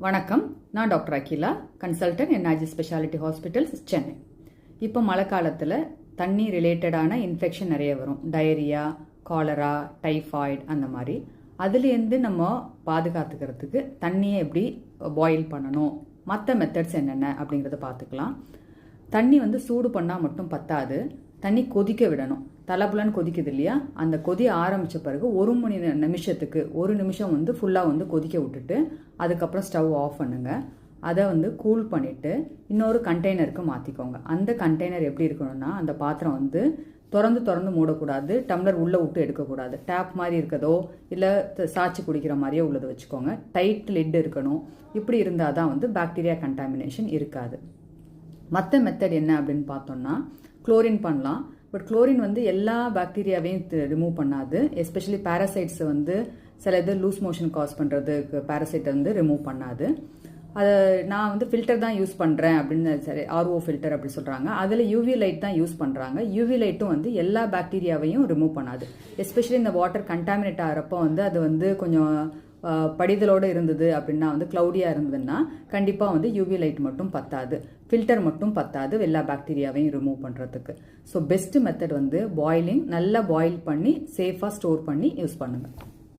வணக்கம். நான் doctor Akila, consultant NIG speciality hospitals, Chennai. இப்போ மழை காலத்தில் தண்ணி ரிலேட்டடான இன்ஃபெக்ஷன் நிறைய வரும். டயரியா, காலரா, டைஃபாய்டு அந்த மாதிரி. அதுலேருந்து நம்ம பாதுகாத்துக்கிறதுக்கு தண்ணியை எப்படி பாயில் பண்ணணும், மற்ற மெத்தட்ஸ் என்னென்ன அப்படிங்கிறத பார்த்துக்கலாம். தண்ணி சூடு பண்ணால் மட்டும் பத்தாது, தண்ணி கொதிக்க விடணும். தலைப்புலன்னு கொதிக்குது இல்லையா, அந்த கொதி ஆரம்பித்த பிறகு 1 நிமிஷத்துக்கு 1 நிமிஷம் ஃபுல்லாக கொதிக்க விட்டுட்டு அதுக்கப்புறம் ஸ்டவ் ஆஃப் பண்ணுங்க. அதை கூல் பண்ணிவிட்டு இன்னொரு கண்டெய்னருக்கு மாற்றிக்கோங்க. அந்த கண்டெய்னர் எப்படி இருக்கணும்னா, அந்த பாத்திரம் திறந்து மூடக்கூடாது, டம்ளர் உள்ளே விட்டு எடுக்கக்கூடாது. டேப் மாதிரி இருக்கதோ இல்லை சாய்ச்சி குடிக்கிற மாதிரியே உள்ளதை வச்சுக்கோங்க. டைட் லிட் இருக்கணும். இப்படி இருந்தால் தான் பாக்டீரியா கண்டாமினேஷன் இருக்காது. மற்ற மெத்தட் என்ன அப்படின்னு பார்த்தோம்னா, குளோரின் பண்ணலாம். பட் குளோரின் எல்லா பாக்டீரியாவையும் ரிமூவ் பண்ணாது. எஸ்பெஷலி பேரசைட்ஸ் சில இது லூஸ் மோஷன் காஸ் பண்ணுறதுக்கு பேரசைட்டை ரிமூவ் பண்ணாது. அதை நான் ஃபில்டர் தான் யூஸ் பண்ணுறேன் அப்படின்னு, சரி, ஆர்ஓ ஃபில்டர் அப்படி சொல்கிறாங்க. அதில் யூவி லைட் தான் யூஸ் பண்ணுறாங்க. யூவி லைட்டும் எல்லா பாக்டீரியாவையும் ரிமூவ் பண்ணாது. எஸ்பெஷலி இந்த வாட்டர் கண்டாமினேட் ஆகிறப்போ அது கொஞ்சம் படிதலோடு இருந்தது அப்படின்னா, க்ளவுடியாக இருந்ததுன்னா கண்டிப்பாக யூவி லைட் மட்டும் பத்தாது, ஃபில்டர் மட்டும் பத்தாது எல்லா பாக்டீரியாவையும் ரிமூவ் பண்ணுறதுக்கு. So best method boiling. நல்லா பாயில் பண்ணி சேஃபாக ஸ்டோர் பண்ணி யூஸ் பண்ணுங்கள்.